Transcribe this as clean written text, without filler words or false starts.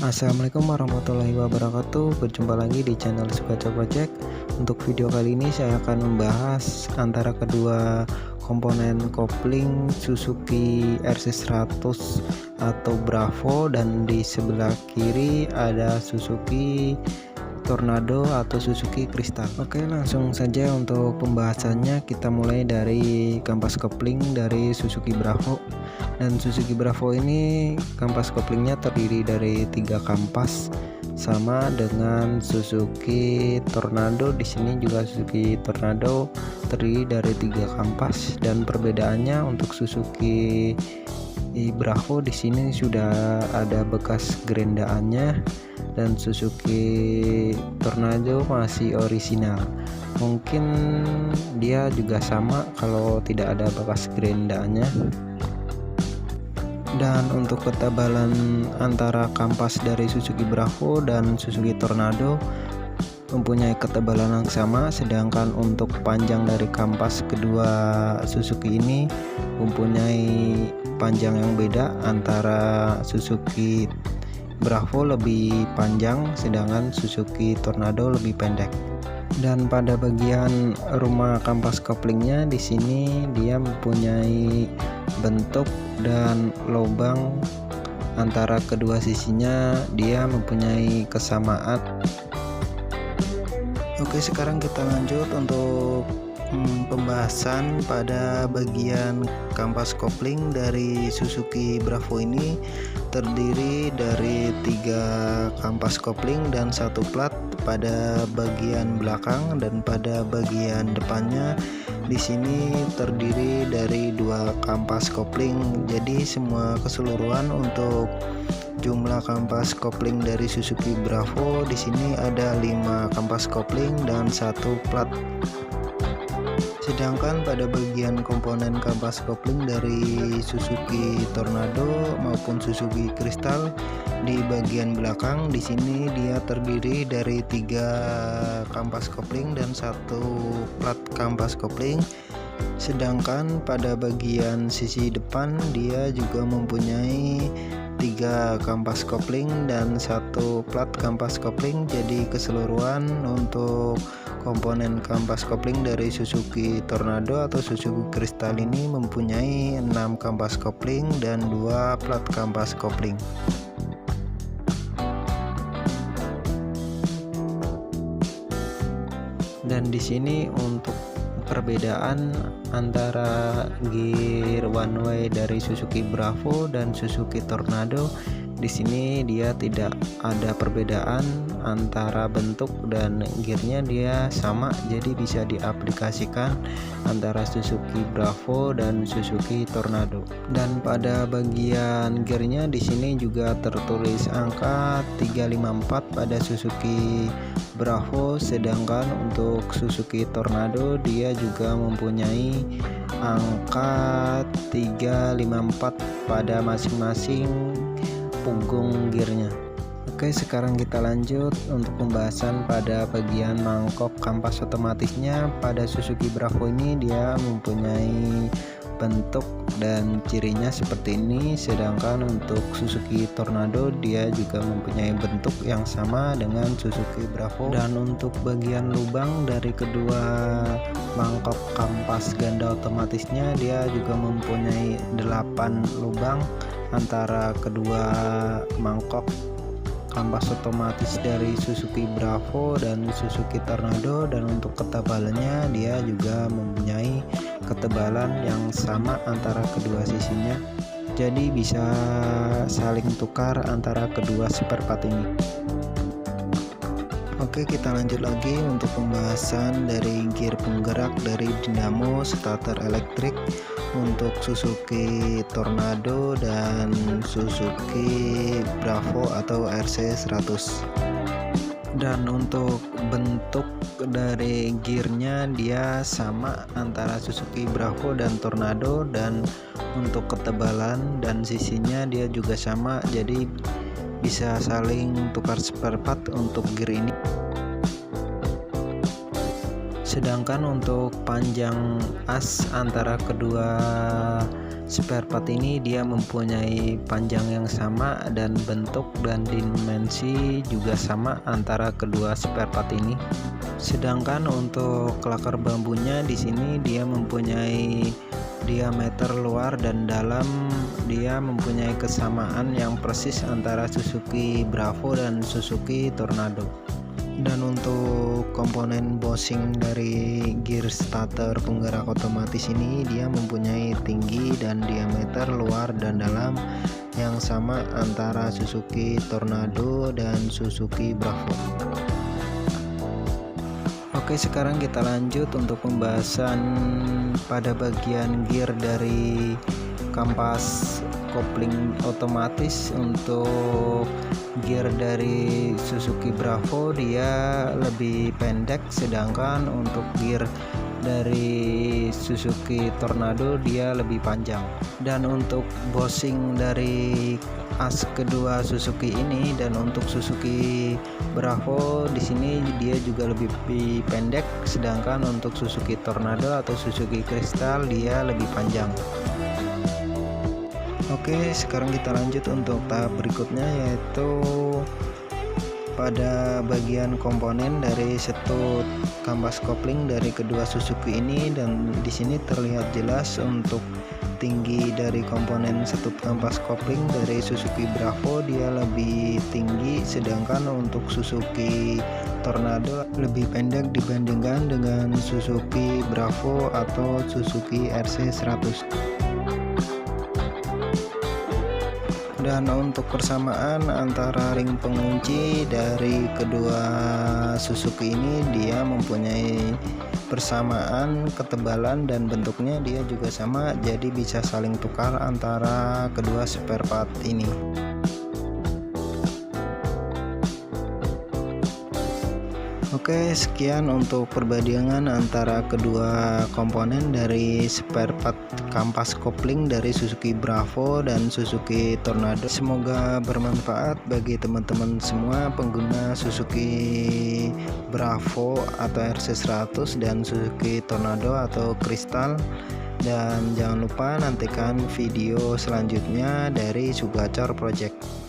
Assalamualaikum warahmatullahi wabarakatuh. Berjumpa lagi di channel Sugaca Project. Untuk video kali ini saya akan membahas antara kedua komponen kopling Suzuki RC100 atau Bravo, dan di sebelah kiri ada Suzuki Tornado atau Suzuki Crystal. Oke, langsung saja untuk pembahasannya. Kita mulai dari kampas kopling dari Suzuki Bravo. Dan Suzuki Bravo ini kampas koplingnya terdiri dari 3 kampas, sama dengan Suzuki Tornado. Di sini juga Suzuki Tornado terdiri dari 3 kampas, dan perbedaannya untuk Suzuki Bravo di sini sudah ada bekas gerindaannya, dan Suzuki Tornado masih orisinal. Mungkin dia juga sama kalau tidak ada bekas gerindaannya. Dan untuk ketebalan antara kampas dari Suzuki Bravo dan Suzuki Tornado mempunyai ketebalan yang sama, sedangkan untuk panjang dari kampas kedua Suzuki ini mempunyai panjang yang beda. Antara Suzuki Bravo lebih panjang, sedangkan Suzuki Tornado lebih pendek. Dan pada bagian rumah kampas koplingnya di sini dia mempunyai bentuk dan lubang antara kedua sisinya, dia mempunyai kesamaan. Oke, sekarang kita lanjut untuk pembahasan pada bagian kampas kopling dari Suzuki Bravo. Ini terdiri dari 3 kampas kopling dan 1 plat pada bagian belakang, dan pada bagian depannya di sini terdiri dari 2 kampas kopling. Jadi semua keseluruhan untuk jumlah kampas kopling dari Suzuki Bravo di sini ada 5 kampas kopling dan 1 plat. Sedangkan pada bagian komponen kampas kopling dari Suzuki Tornado maupun Suzuki Crystal di bagian belakang di sini dia terdiri dari 3 kampas kopling dan 1 plat kampas kopling. Sedangkan pada bagian sisi depan dia juga mempunyai 3 kampas kopling dan 1 plat kampas kopling. Jadi keseluruhan untuk komponen kampas kopling dari Suzuki Tornado atau Suzuki Crystal ini mempunyai 6 kampas kopling dan 2 plat kampas kopling. Dan di sini untuk perbedaan antara gear one way dari Suzuki Bravo dan Suzuki Tornado, di sini dia tidak ada perbedaan antara bentuk dan gearnya, dia sama, jadi bisa diaplikasikan antara Suzuki Bravo dan Suzuki Tornado. Dan pada bagian gearnya di sini juga tertulis angka 354 pada Suzuki Bravo, sedangkan untuk Suzuki Tornado dia juga mempunyai angka 354 pada masing-masing punggung gearnya. Oke, sekarang kita lanjut untuk pembahasan pada bagian mangkok kampas otomatisnya. Pada Suzuki Bravo ini dia mempunyai bentuk dan cirinya seperti ini, sedangkan untuk Suzuki Tornado dia juga mempunyai bentuk yang sama dengan Suzuki Bravo. Dan untuk bagian lubang dari kedua mangkok kampas ganda otomatisnya dia juga mempunyai 8 lubang antara kedua mangkok kampas otomatis dari Suzuki Bravo dan Suzuki Tornado. Dan untuk ketebalannya dia juga mempunyai ketebalan yang sama antara kedua sisinya, jadi bisa saling tukar antara kedua spare part ini. Oke, kita lanjut lagi untuk pembahasan dari gear penggerak dari dinamo starter elektrik untuk Suzuki Tornado dan Suzuki Bravo atau RC100. Dan untuk bentuk dari gearnya dia sama antara Suzuki Bravo dan Tornado, dan untuk ketebalan dan sisinya dia juga sama, jadi bisa saling tukar spare part untuk gear ini. Sedangkan untuk panjang as antara kedua spare part ini dia mempunyai panjang yang sama dan bentuk dan dimensi juga sama antara kedua spare part ini. Sedangkan untuk kelakar bambunya di sini dia mempunyai diameter luar dan dalam, dia mempunyai kesamaan yang persis antara Suzuki Bravo dan Suzuki Tornado. Dan untuk komponen bushing dari gear starter penggerak otomatis ini dia mempunyai tinggi dan diameter luar dan dalam yang sama antara Suzuki Tornado dan Suzuki Bravo. Oke, sekarang kita lanjut untuk pembahasan pada bagian gear dari kampas kopling otomatis. Untuk gear dari Suzuki Bravo dia lebih pendek, sedangkan untuk gear dari Suzuki Tornado dia lebih panjang. Dan untuk bushing dari as kedua Suzuki ini dan untuk Suzuki Bravo di sini dia juga lebih pendek, sedangkan untuk Suzuki Tornado atau Suzuki Crystal dia lebih panjang. Oke, sekarang kita lanjut untuk tahap berikutnya, yaitu pada bagian komponen dari setut kampas kopling dari kedua Suzuki ini. Dan di sini terlihat jelas untuk tinggi dari komponen setut kampas kopling dari Suzuki Bravo dia lebih tinggi, sedangkan untuk Suzuki Tornado lebih pendek dibandingkan dengan Suzuki Bravo atau Suzuki RC100. Dan untuk persamaan antara ring pengunci dari kedua Suzuki ini dia mempunyai persamaan ketebalan dan bentuknya dia juga sama, jadi bisa saling tukar antara kedua spare part ini. Oke, sekian untuk perbandingan antara kedua komponen dari spare part kampas kopling dari Suzuki Bravo dan Suzuki Tornado. Semoga bermanfaat bagi teman-teman semua pengguna Suzuki Bravo atau RC100 dan Suzuki Tornado atau Crystal. Dan jangan lupa nantikan video selanjutnya dari Sugacor Project.